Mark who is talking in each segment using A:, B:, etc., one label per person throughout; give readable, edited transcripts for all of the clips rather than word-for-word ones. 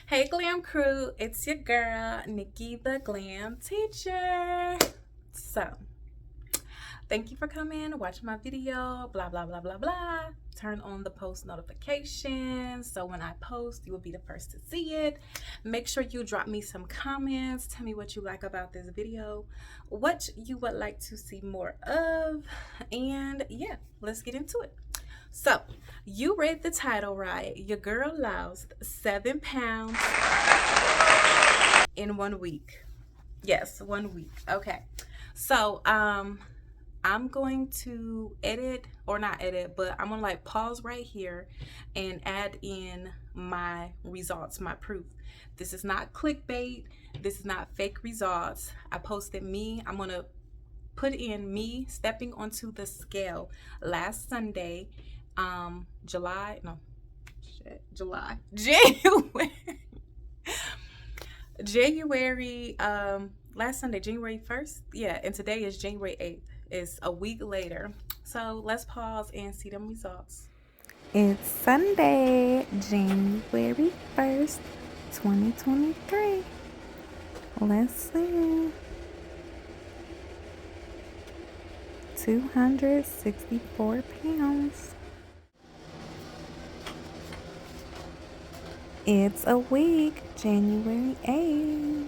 A: Hey Glam Crew, it's your girl, Nikki the Glam Teacher. So, thank you for coming, watching my video, blah, blah, blah, blah, blah. Turn on the post notifications so when I post, you will be the first to see it. Make sure you drop me some comments. Tell me what you like about this video, what you would like to see more of, and yeah, let's get into it. So, you read the title right. Your girl lost 7 pounds in 1 week. Yes, 1 week. Okay. So, I'm going to edit, or not edit, but I'm gonna like pause right here and add in my results, my proof. This is not clickbait. This is not fake results. I posted me. I'm gonna put in me stepping onto the scale last Sunday, July, no, shit, July, January, January, last Sunday, January 1st. Yeah, and today is January 8th. It's a week later. So let's pause and see them results.
B: It's Sunday, January 1st, 2023. Let's see. 264 pounds. It's a week, January 8th.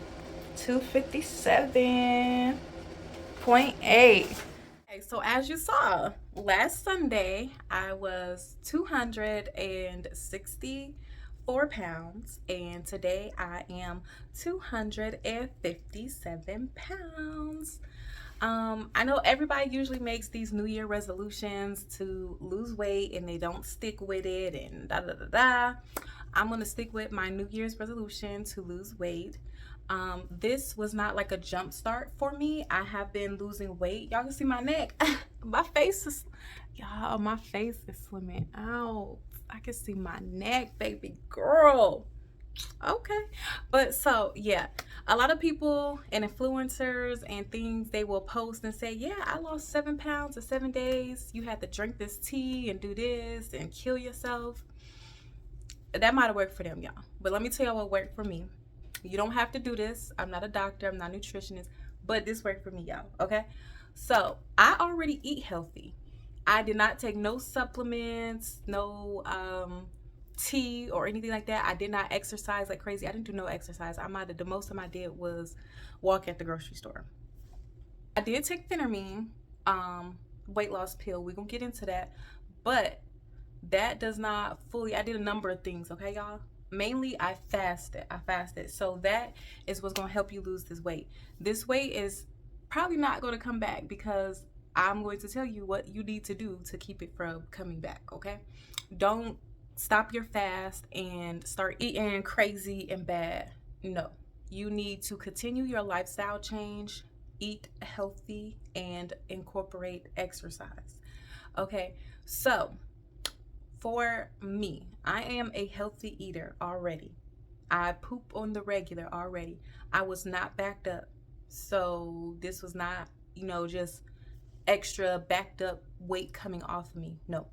A: 257.8. Okay, so as you saw, last Sunday I was 264 pounds, and today I am 257 pounds. I know everybody usually makes these New Year resolutions to lose weight and they don't stick with it and da da da da. I'm gonna stick with my New Year's resolution to lose weight. This was not like a jump start for me. I have been losing weight. Y'all can see my neck. My face is, y'all, my face is slimming out. I can see my neck, baby girl. Okay. But so, yeah, a lot of people and influencers and things, they will post and say, yeah, I lost 7 pounds in 7 days. You had to drink this tea and do this and kill yourself. That might have worked for them, y'all. But let me tell y'all what worked for me. You don't have to do this. I'm not a doctor. I'm not a nutritionist. But this worked for me, y'all. Okay? So, I already eat healthy. I did not take no supplements, no tea or anything like that. I did not exercise like crazy. I didn't do no exercise. The most of I did was walk at the grocery store. I did take phetermine, weight loss pill. We're gonna get into that. But that does not fully, I did a number of things, okay, y'all? Mainly I fasted. So that is what's gonna help you lose this weight. This weight is probably not gonna come back because I'm going to tell you what you need to do to keep it from coming back, okay? Don't stop your fast and start eating crazy and bad. No. You need to continue your lifestyle change, eat healthy, and incorporate exercise. Okay, so for me, I am a healthy eater already. I poop on the regular already. I was not backed up. So this was not, just extra backed up weight coming off of me. No.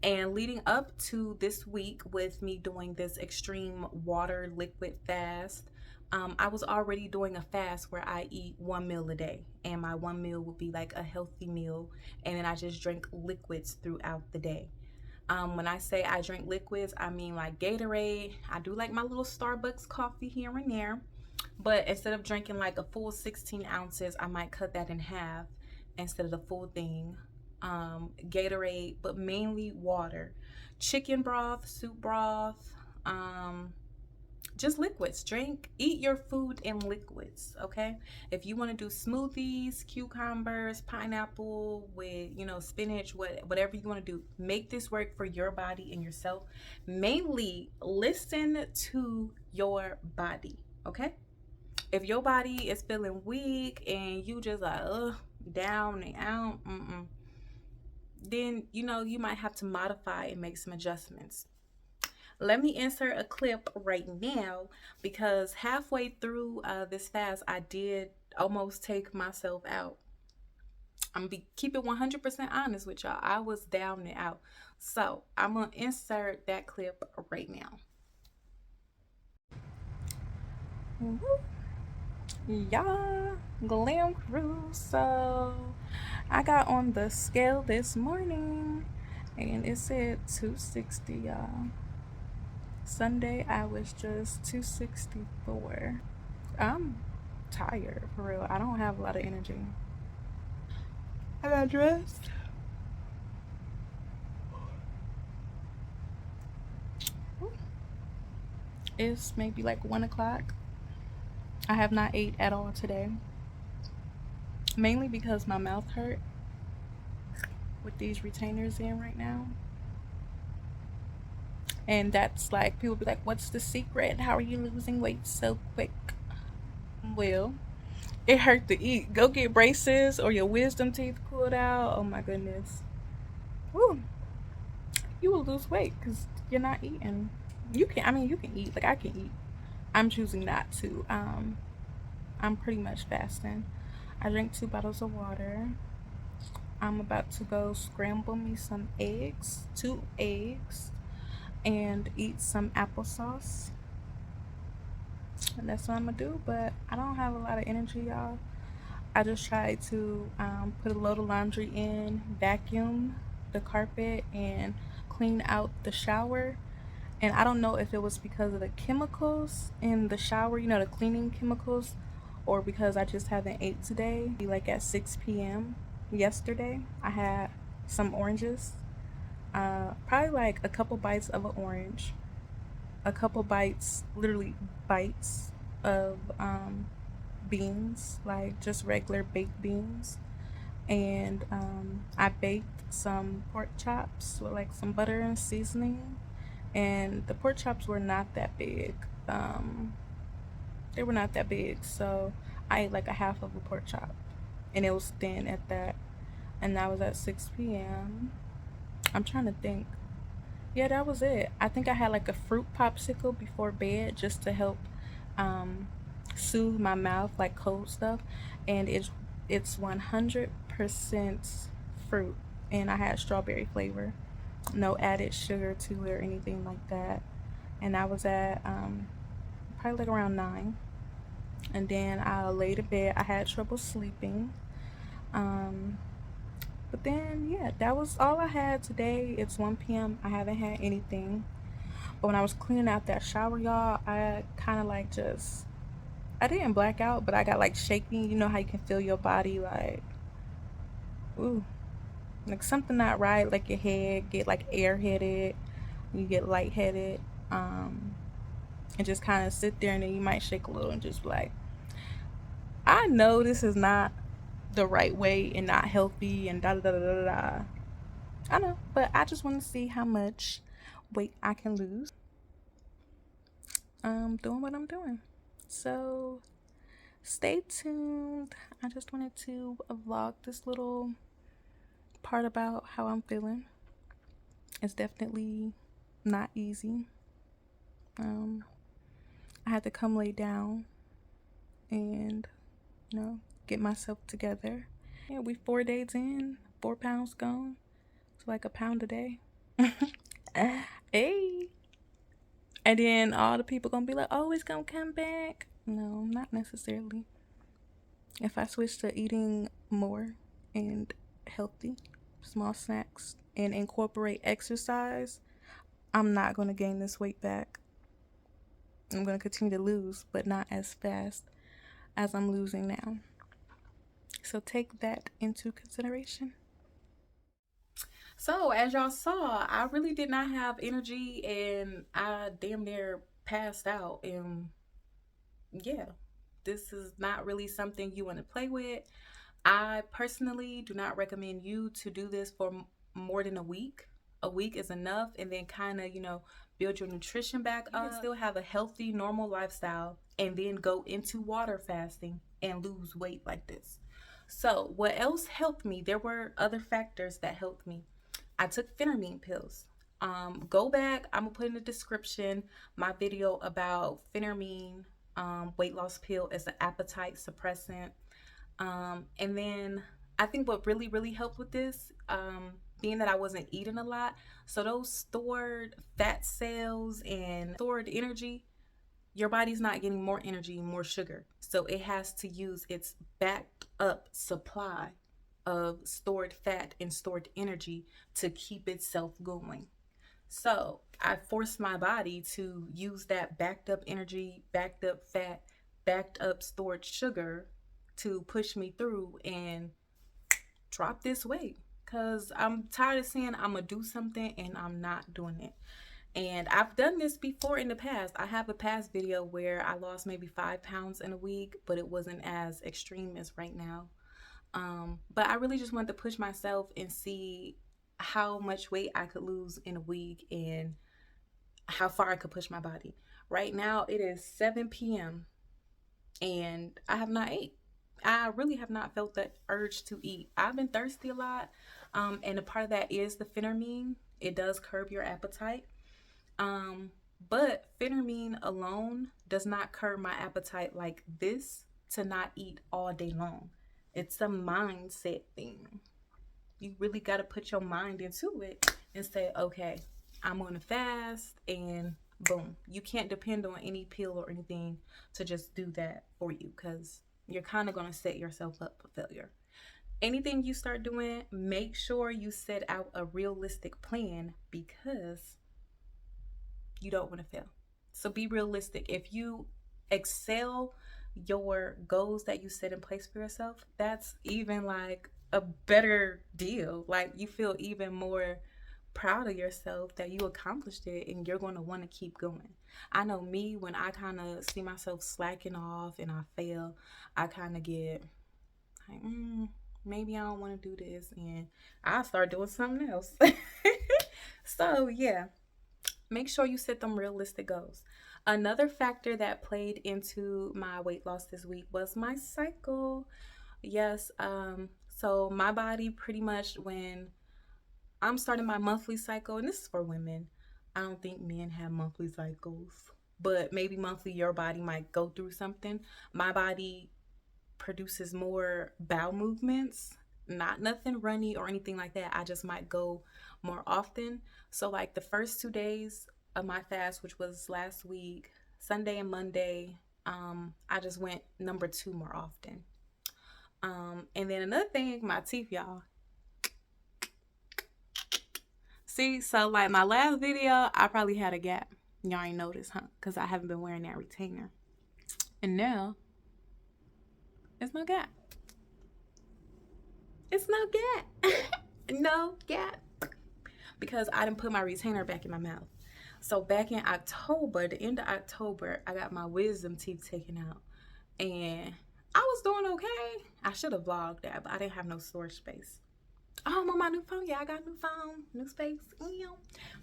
A: And leading up to this week with me doing this extreme water liquid fast, I was already doing a fast where I eat 1 meal a day. And my 1 meal would be like a healthy meal. And then I just drink liquids throughout the day. When I say I drink liquids, I mean like Gatorade. I do like my little Starbucks coffee here and there. But instead of drinking like a full 16 ounces, I might cut that in half instead of the full thing. Gatorade, but mainly water. Chicken broth, soup broth, just liquids. Eat your food in liquids, okay? If you want to do smoothies, cucumbers, pineapple with, spinach, whatever you want to do, make this work for your body and yourself. Mainly listen to your body, okay? If your body is feeling weak and you just like, down and out, then, you might have to modify and make some adjustments. Let me insert a clip right now because halfway through this fast, I did almost take myself out. I'm gonna keep it 100% honest with y'all. I was down and out. So I'm gonna insert that clip right now. Woo. Yeah, Glam Crew. So I got on the scale this morning and it said 260, y'all. Sunday I was just 264. I'm tired for real. I don't have a lot of energy. I got dressed. It's maybe like 1 o'clock. I have not ate at all today. Mainly because my mouth hurt with these retainers in right now. And that's like, people be like, what's the secret? How are you losing weight so quick? Well, it hurt to eat. Go get braces or your wisdom teeth pulled out. Oh my goodness. Woo. You will lose weight because you're not eating. You can eat. Like, I can eat. I'm choosing not to. I'm pretty much fasting. I drink 2 bottles of water. I'm about to go scramble me some eggs, 2 eggs, and eat some applesauce. And that's what I'm gonna do. But I don't have a lot of energy, y'all. I just tried to put a load of laundry in, vacuum the carpet, and clean out the shower. And I don't know if it was because of the chemicals in the shower, the cleaning chemicals, or because I just haven't ate today. Like at 6 p.m. yesterday, I had some oranges, probably like a couple bites of an orange, a couple bites, literally bites of beans, like just regular baked beans. And I baked some pork chops with like some butter and seasoning. And the pork chops were not that big. They were not that big, so I ate like a half of a pork chop, and it was thin at that. And that was at 6 p.m. I'm trying to think. Yeah, that was it. I think I had like a fruit popsicle before bed just to help um, soothe my mouth, like cold stuff. And it's 100% fruit, and I had strawberry flavor, no added sugar to it or anything like that. And I was at probably like around 9. And then I laid in bed. I had trouble sleeping. Um, but then, yeah, that was all I had today. It's 1 p.m. I haven't had anything. But when I was cleaning out that shower, y'all, I kind of like just, I didn't black out, but I got like shaking. You know how you can feel your body like, ooh, like something not right, like your head get like airheaded, you get lightheaded, and just kind of sit there, and then you might shake a little and just be like, I know this is not the right way and not healthy and da da da da da. I know, but I just want to see how much weight I can lose. Doing what I'm doing. So stay tuned. I just wanted to vlog this little part about how I'm feeling. It's definitely not easy. Um, I had to come lay down and, get myself together. Yeah, we 4 days in, 4 pounds gone. It's like a pound a day. Hey. And then all the people gonna be like, oh, it's gonna come back. No, not necessarily. If I switch to eating more and healthy, small snacks, and incorporate exercise, I'm not gonna gain this weight back. I'm gonna continue to lose, but not as fast as I'm losing now. So take that into consideration. So, as y'all saw, I really did not have energy and I damn near passed out. And yeah, this is not really something you want to play with. I personally do not recommend you to do this for more than a week. A week is enough, and then kind of, build your nutrition back up. You can still have a healthy, normal lifestyle and then go into water fasting and lose weight like this. So, what else helped me? There were other factors that helped me. I took phetermine pills. Go back. I'm gonna put in the description my video about phetermine weight loss pill as an appetite suppressant. And then I think what really, really helped with this, being that I wasn't eating a lot, so those stored fat cells and stored energy, your body's not getting more energy, more sugar. So it has to use its backed up supply of stored fat and stored energy to keep itself going. So I forced my body to use that backed up energy, backed up fat, backed up stored sugar to push me through and drop this weight. Because I'm tired of saying I'm going to do something and I'm not doing it. And I've done this before in the past. I have a past video where I lost maybe 5 pounds in a week, but it wasn't as extreme as right now. But I really just wanted to push myself and see how much weight I could lose in a week and how far I could push my body. Right now it is 7 p.m. and I have not ate. I really have not felt the urge to eat. I've been thirsty a lot, and a part of that is the phetermine. It does curb your appetite. Um, but phetermine alone does not curb my appetite like this to not eat all day long. It's a mindset thing. You really got to put your mind into it and say, okay, I'm going to fast, and boom. You can't depend on any pill or anything to just do that for you because you're kind of going to set yourself up for failure. Anything you start doing, make sure you set out a realistic plan because you don't want to fail. So be realistic. If you excel your goals that you set in place for yourself, that's even like a better deal. Like you feel even more proud of yourself that you accomplished it and you're going to want to keep going. I know me, when I kind of see myself slacking off and I fail, I kind of get like, maybe I don't want to do this, and I start doing something else. So, yeah, make sure you set them realistic goals. Another factor that played into my weight loss this week was my cycle. Yes, so my body pretty much, when I'm starting my monthly cycle, and this is for women. I don't think men have monthly cycles, but maybe monthly your body might go through something. My body produces more bowel movements, not nothing runny or anything like that. I just might go more often. So like the first 2 days of my fast, which was last week, Sunday and Monday, I just went number two more often. And then another thing, my teeth, y'all. See, so like my last video, I probably had a gap. Y'all ain't noticed, huh? Because I haven't been wearing that retainer. And now, it's no gap. It's no gap. No gap. Because I didn't put my retainer back in my mouth. So back in October, the end of October, I got my wisdom teeth taken out. And I was doing okay. I should have vlogged that, but I didn't have no storage space. Oh, I'm on my new phone. Yeah, I got a new phone, new space.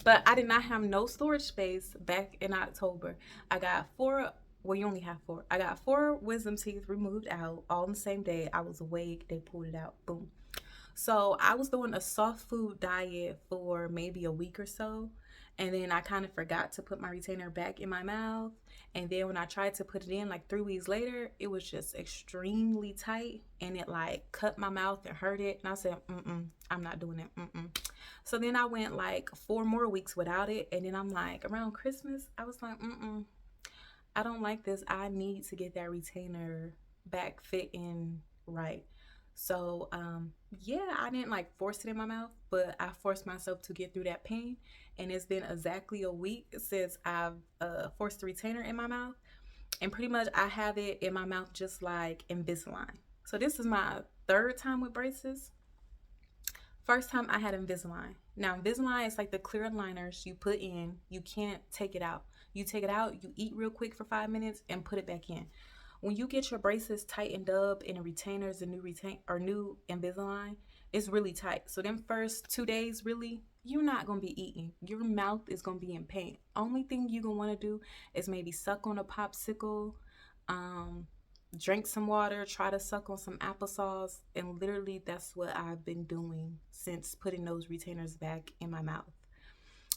A: But I did not have no storage space back in October. I got four. Well, you only have four. I got four wisdom teeth removed out all on the same day. I was awake. They pulled it out. Boom. So I was doing a soft food diet for maybe a week or so. And then I kind of forgot to put my retainer back in my mouth. And then when I tried to put it in like 3 weeks later, it was just extremely tight and it like cut my mouth and hurt it. And I said, I'm not doing it. So then I went like 4 more weeks without it. And then I'm like, around Christmas, I was like, I don't like this. I need to get that retainer back fitting right. So, yeah, I didn't like force it in my mouth, but I forced myself to get through that pain. And it's been exactly a week since I've forced the retainer in my mouth. And pretty much I have it in my mouth just like Invisalign. So this is my third time with braces. First time I had Invisalign. Now, Invisalign is like the clear aligners you put in. You can't take it out. You take it out, you eat real quick for 5 minutes and put it back in. When you get your braces tightened up and a retainer is a new Invisalign, it's really tight. So them first 2 days, really, you're not gonna be eating. Your mouth is gonna be in pain. Only thing you're gonna want to do is maybe suck on a popsicle, um, drink some water, try to suck on some applesauce, and literally that's what I've been doing since putting those retainers back in my mouth.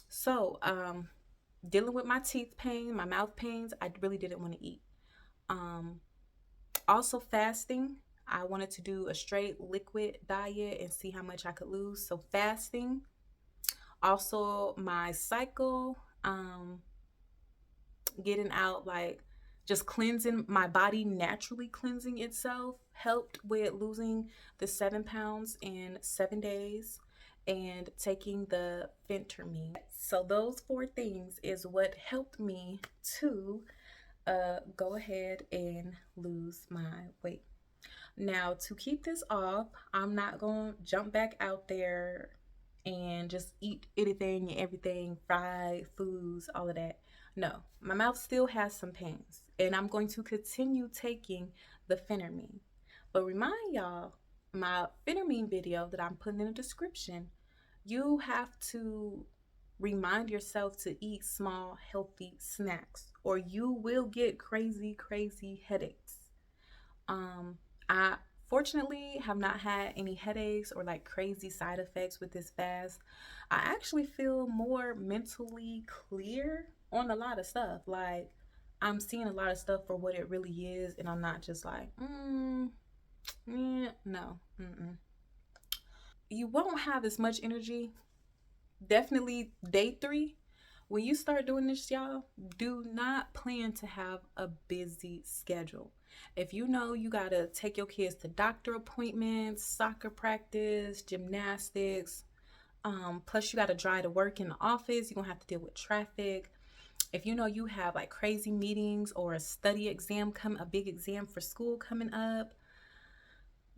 A: So, dealing with my teeth pain, my mouth pains, I really didn't want to eat. Um, Also fasting. I wanted to do a straight liquid diet and see how much I could lose. So fasting. Also my cycle, getting out like just cleansing my body, naturally cleansing itself, helped with losing the 7 pounds in 7 days, and taking the phetermine. So those four things is what helped me to go ahead and lose my weight. Now, to keep this off, I'm not going to jump back out there and just eat anything and everything, fried foods, all of that. No, my mouth still has some pains, and I'm going to continue taking the phenermine. But remind y'all, my phenermine video that I'm putting in the description, you have to remind yourself to eat small, healthy snacks, or you will get crazy, crazy headaches. I fortunately have not had any headaches or like crazy side effects with this fast. I actually feel more mentally clear on a lot of stuff. Like, I'm seeing a lot of stuff for what it really is, and I'm not just like, yeah, no. You won't have as much energy. Definitely day 3. When you start doing this, y'all, do not plan to have a busy schedule. If you know you gotta take your kids to doctor appointments, soccer practice, gymnastics, plus you gotta drive to work in the office, you're gonna have to deal with traffic. If you know you have like crazy meetings or a study exam a big exam for school coming up,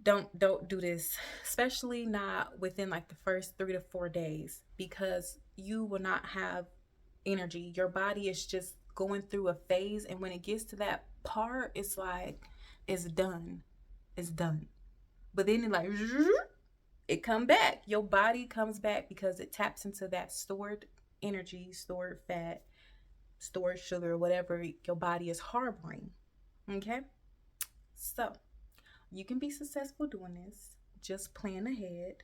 A: don't do this, especially not within like the first 3 to 4 days, because you will not have energy. Your body is just going through a phase, and when it gets to that part, it's like it's done. It's done. But then it like it come back. Your body comes back because it taps into that stored energy, stored fat, stored sugar, whatever your body is harboring. Okay? So, you can be successful doing this. Just plan ahead,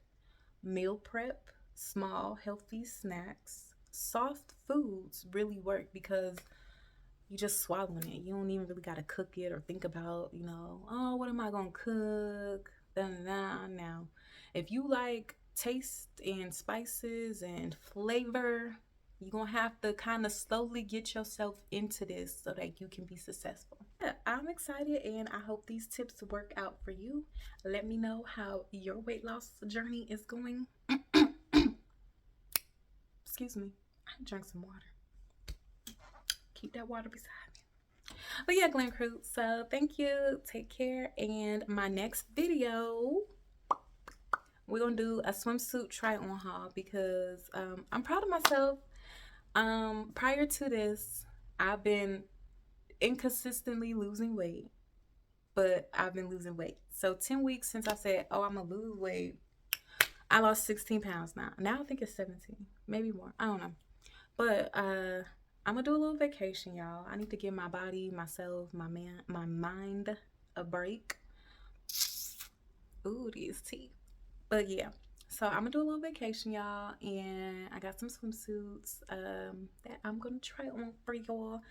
A: meal prep, small, healthy snacks. Soft foods really work because you just swallowing it. You don't even really got to cook it or think about, oh, what am I going to cook? Now, if you like taste and spices and flavor, you're going to have to kind of slowly get yourself into this so that you can be successful. Yeah, I'm excited, and I hope these tips work out for you. Let me know how your weight loss journey is going. Excuse me. I drank some water. Keep that water beside me. But yeah, Glam Crew. So thank you. Take care. And my next video, we're gonna do a swimsuit try on haul because I'm proud of myself. Prior to this, I've been inconsistently losing weight, but I've been losing weight. So 10 weeks since I said, oh, I'm gonna lose weight, I lost 16 pounds now. Now I think it's 17, maybe more. I don't know. But I'm gonna do a little vacation, y'all. I need to give my body, myself, my mind a break. Ooh, these teeth. But yeah, so I'm gonna do a little vacation, y'all, and I got some swimsuits that I'm gonna try on for y'all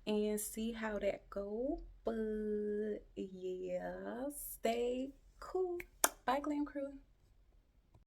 A: and see how that go. But yeah, stay cool. Bye, Glam Crew.